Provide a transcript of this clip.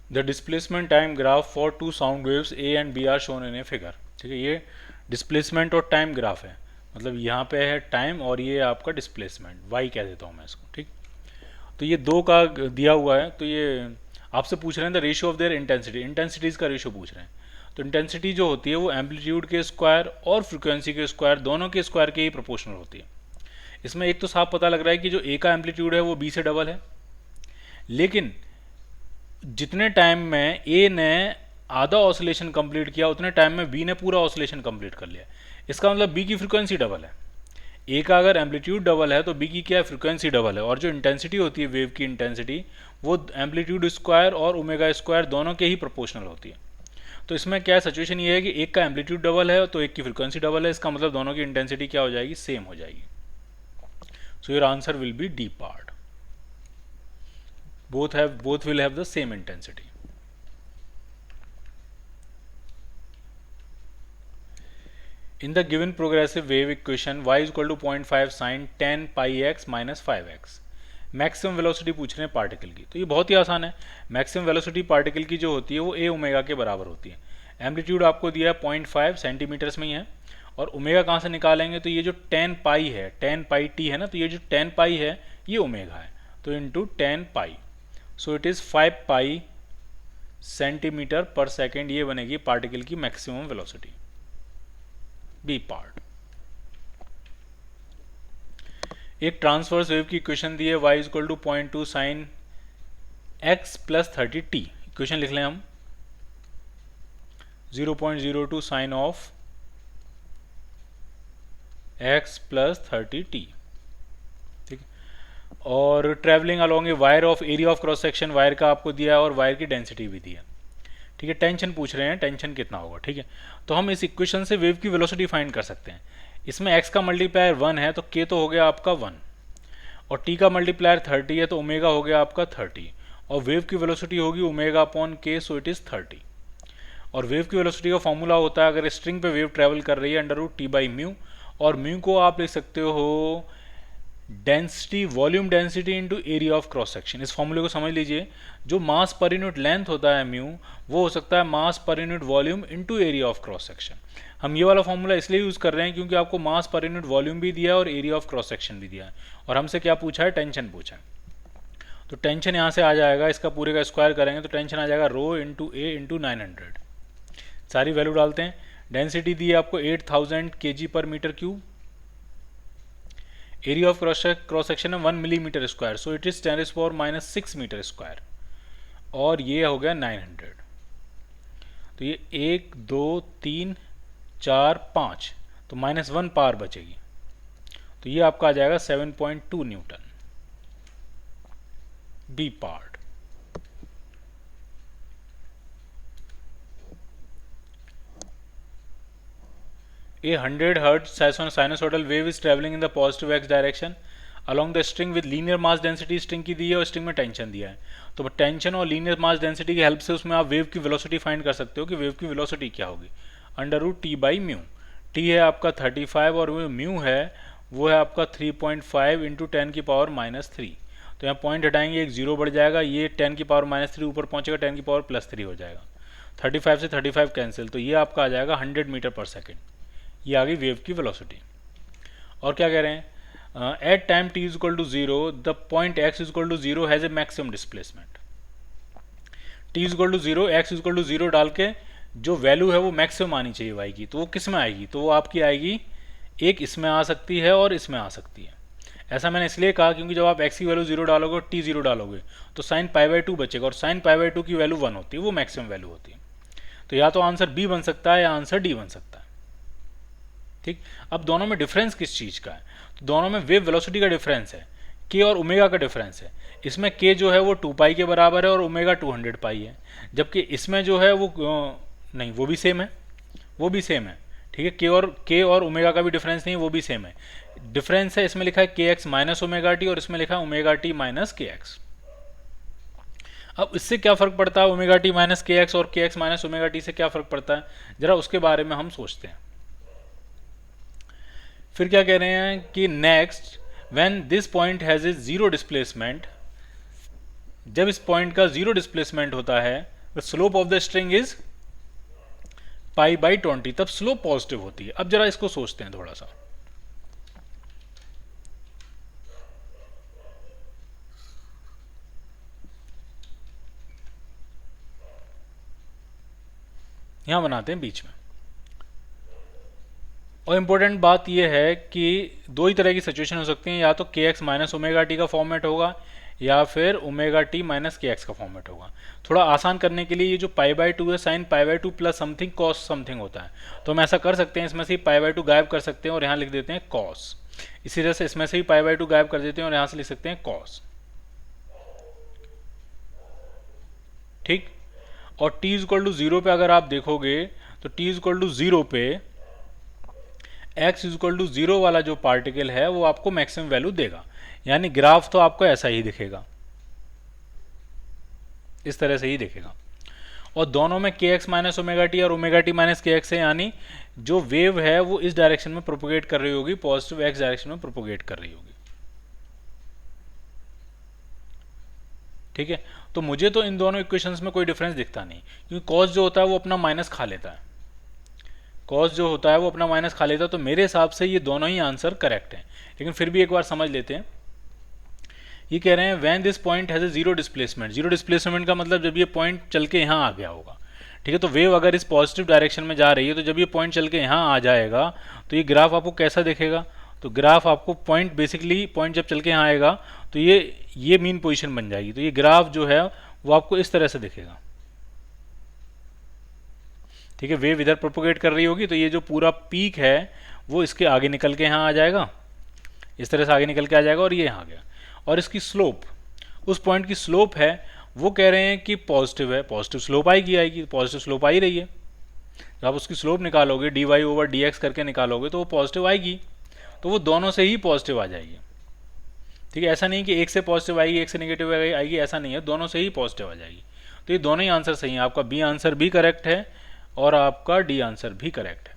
The displacement time graph for two sound waves A and B are shown in a figure. ठीक है, ये displacement और time graph है, मतलब यहाँ पे है टाइम और ये आपका डिस्प्लेसमेंट, वाई कह देता हूँ मैं इसको। ठीक, तो ये दो का दिया हुआ है, तो ये आपसे पूछ रहे हैं the ratio of their intensity, intensities का रेशियो पूछ रहे हैं। तो इंटेंसिटी जो होती है वो एम्पलीट्यूड के स्क्वायर और फ्रिक्वेंसी के स्क्वायर, दोनों के स्क्वायर के ही प्रोपोर्शनल होती है। इसमें एक तो साफ पता लग रहा है कि जो ए का एम्पलीट्यूड है वो बी से डबल है, लेकिन जितने टाइम में ए ने आधा ऑसिलेशन कंप्लीट किया उतने टाइम में बी ने पूरा ऑसिलेशन कंप्लीट कर लिया। इसका मतलब बी की फ्रिक्वेंसी डबल है। ए का अगर एम्पलीट्यूड डबल है तो बी की क्या है, फ्रिक्वेंसी डबल है, और जो इंटेंसिटी होती है वेव की इंटेंसिटी वो एम्पलीट्यूड स्क्वायर और ओमेगा स्क्वायर दोनों के ही प्रोपोर्शनल होती है। तो इसमें क्या सिचुएशन ये है कि एक का एम्पलीट्यूड डबल है तो एक की फ्रिक्वेंसी डबल है, इसका मतलब दोनों की इंटेंसिटी क्या हो जाएगी, सेम हो जाएगी। So your answer will be D part, both will have the same intensity. In the given progressive wave equation y is equal to 0.5 sin 10 pi x minus 5x, maximum velocity पूछ रहे हैं particle की। तो ये बहुत ही आसान है, maximum velocity particle की जो होती है वो ए ओमेगा के बराबर होती है। एम्पलीट्यूड आपको दिया है 0.5 सेंटीमीटर्स में ही है, और ओमेगा कहाँ से निकालेंगे, तो ये जो 10 पाई है, 10 पाई टी है ना, तो ये जो 10 पाई है ये ओमेगा है, तो into 10 pi, so it is 5 pi centimetre पर सेकेंड, ये बनेगी पार्टिकल की मैक्सिमम वेलोसिटी, बी पार्ट। एक ट्रांसवर्स वेव की इक्वेशन दी है y is equal to 0.2 sine x plus 30t, equation लिख लें हम 0.02 sign of x plus 30t। ठीक है, और travelling along a wire of area of cross section, wire का आपको दिया है और वायर की डेंसिटी भी दी है। ठीक है, टेंशन पूछ रहे हैं, टेंशन कितना होगा। ठीक है, तो हम इस इक्वेशन से वेव की वेलोसिटी फाइंड कर सकते हैं। इसमें x का मल्टीप्लायर 1 है तो k तो हो गया आपका 1, और t का मल्टीप्लायर 30 है तो ओमेगा हो गया आपका 30, और वेव की वेलोसिटी होगी omega upon k, so it is 30। और वेव की वेलोसिटी का फॉर्मूला होता है, अगर स्ट्रिंग पे वेव ट्रेवल कर रही है, under root T by mu, और म्यू को आप लिख सकते हो density, volume density into area of cross section. इस फॉर्मूले को समझ लीजिए, जो मास पर यूनिट लेंथ होता है म्यू, वो हो सकता है मास पर unit volume into area of cross section. हम ये वाला फॉर्मूला इसलिए यूज़ कर रहे हैं क्योंकि आपको मास पर यूनिट वॉल्यूम भी दिया है और एरिया ऑफ क्रॉस सेक्शन भी दिया है, और हमसे क्या पूछा है, टेंशन पूछा है। तो टेंशन यहाँ से आ जाएगा, इसका पूरे का स्क्वायर करेंगे तो टेंशन आ जाएगा रो इंटू ए इंटू 900, सारी वैल्यू डालते हैं। डेंसिटी दी है आपको 8000 kg पर metre cube, area of cross section है 1 millimetre square, so it is 10⁻⁻6 metre square, और ये हो गया 900। तो ये 1 2 3 4 5, तो -1 पावर बचेगी, तो ये आपका आ जाएगा 7.2 newton, B part. A 100 Hz sinusoidal wave is traveling in the positive x direction along the string with linear mass density, string की दी है और स्ट्रिंग में टेंशन दिया है। तो टेंशन और लीनियर मास डेंसिटी की हेल्प से उसमें आप वेव की वेलोसिटी फाइंड कर सकते हो कि वेव की वेलोसिटी क्या होगी, under root T by mu. T है आपका 35 और म्यू है वो है आपका 3.5 इंटू 10 की पावर -3। तो यहाँ पॉइंट हटाएंगे, एक जीरो बढ़ जाएगा, ये 10 की पावर -3 ऊपर पहुँचेगा, 10 की पावर +3 हो जाएगा, 35 से 35 कैंसिल, तो ये आपका आ जाएगा 100 मीटर पर सेकेंड। ये आ गई वेव की वेलोसिटी। और क्या कह रहे हैं, at time t is equal to 0 the point x is equal to 0 has a maximum displacement. t is equal to 0, x is equal to 0 डाल के जो वैल्यू है वो मैक्सिमम आनी चाहिए y की, तो वो किस में आएगी, तो वो आपकी आएगी, एक इसमें आ सकती है और इसमें आ सकती है। ऐसा मैंने इसलिए कहा क्योंकि जब आप x की वैल्यू 0 डालोगे और t 0 डालोगे तो साइन π/2 बचेगा, और साइन π/2 की वैल्यू 1 होती है, वो मैक्सिमम वैल्यू होती है। तो या तो आंसर b बन सकता है या आंसर d बन सकता है। ठीक, अब दोनों में डिफरेंस किस चीज़ का है, तो दोनों में वेव वेलोसिटी का डिफरेंस है, k और ओमेगा का डिफरेंस है। इसमें k जो है वो 2 पाई के बराबर है और ओमेगा 200 पाई है, जबकि इसमें जो है वो नहीं, वो भी सेम है, वो भी सेम है। ठीक है, k और ओमेगा का भी डिफरेंस नहीं है, वो भी सेम है। डिफरेंस है, इसमें लिखा है kx माइनस ओमेगा टी और इसमें लिखा है ओमेगा टी माइनस kx। अब इससे क्या फ़र्क पड़ता है, ओमेगा टी माइनस kx और kx माइनस ओमेगा टी से क्या फ़र्क पड़ता है, ज़रा उसके बारे में हम सोचते हैं। फिर क्या कह रहे हैं कि next when this point has a zero displacement, जब इस पॉइंट का ज़ीरो डिस्प्लेसमेंट होता है the slope of the string is π/20, तब स्लोप पॉजिटिव होती है। अब जरा इसको सोचते हैं थोड़ा सा। यहां बनाते हैं बीच में। और इम्पोर्टेंट बात यह है कि दो ही तरह की सिचुएशन हो सकती हैं, या तो kx माइनस ओमेगा टी का फॉर्मेट होगा या फिर ओमेगा टी माइनस के एक्स का फॉर्मेट होगा। थोड़ा आसान करने के लिए ये जो π/2 है sine π/2 plus something cos something होता है, तो हम ऐसा कर सकते हैं, इसमें से π/2 गायब कर सकते हैं और यहाँ लिख देते हैं कॉस। इसी तरह से इसमें से भी π/2 गायब कर देते हैं और यहाँ से लिख सकते हैं कॉस। ठीक। और t इक्वल टू 0 पे अगर आप देखोगे तो t इक्वल टू 0 पे x इक्वल टू 0 वाला जो पार्टिकल है वो आपको मैक्सिमम वैल्यू देगा, यानी ग्राफ तो आपको ऐसा ही दिखेगा, इस तरह से ही दिखेगा। और दोनों में के एक्स माइनस ओमेगा टी और ओमेगा टी माइनस के एक्स है, यानी जो वेव है वो इस डायरेक्शन में प्रोपोगेट कर रही होगी, पॉजिटिव एक्स डायरेक्शन में प्रोपोगेट कर रही होगी। ठीक है, तो मुझे तो इन दोनों इक्वेशंस में कोई डिफरेंस दिखता नहीं, क्योंकि कॉस जो होता है वो अपना माइनस खा लेता है, कॉस जो होता है वो अपना माइनस खा लेता है, तो मेरे हिसाब से ये दोनों ही आंसर करेक्ट हैं। लेकिन फिर भी एक बार समझ लेते हैं। ये कह रहे हैं when this point has a zero displacement. Zero displacement का मतलब जब ये पॉइंट चल के यहाँ आ गया होगा। ठीक है, तो वेव अगर इस पॉजिटिव डायरेक्शन में जा रही है, तो जब ये पॉइंट चल के यहाँ आ जाएगा तो ये ग्राफ आपको कैसा दिखेगा, तो ग्राफ आपको पॉइंट बेसिकली पॉइंट जब चल के यहाँ आएगा तो ये मीन पोजीशन बन जाएगी, तो ये ग्राफ जो है वो आपको इस तरह से दिखेगा। ठीक है, वेव इधर प्रोपोगेट कर रही होगी, तो ये जो पूरा पीक है वो इसके आगे निकल के यहाँ आ जाएगा, इस तरह से आगे निकल के आ जाएगा और ये यहाँ आ गया। और इसकी स्लोप, उस पॉइंट की स्लोप है वो कह रहे हैं कि पॉजिटिव है, पॉजिटिव स्लोप आएगी, पॉजिटिव स्लोप आ ही रही है। जब आप उसकी स्लोप निकालोगे dy/dx करके निकालोगे तो वो पॉजिटिव आएगी, तो वो दोनों से ही पॉजिटिव आ जाएगी। ठीक है, ऐसा नहीं कि एक से पॉजिटिव आएगी एक से नेगेटिव आएगी, ऐसा नहीं है, दोनों से ही पॉजिटिव आ जाएगी। तो ये दोनों ही आंसर सही है, आपका बी आंसर भी करेक्ट है और आपका डी आंसर भी करेक्ट है।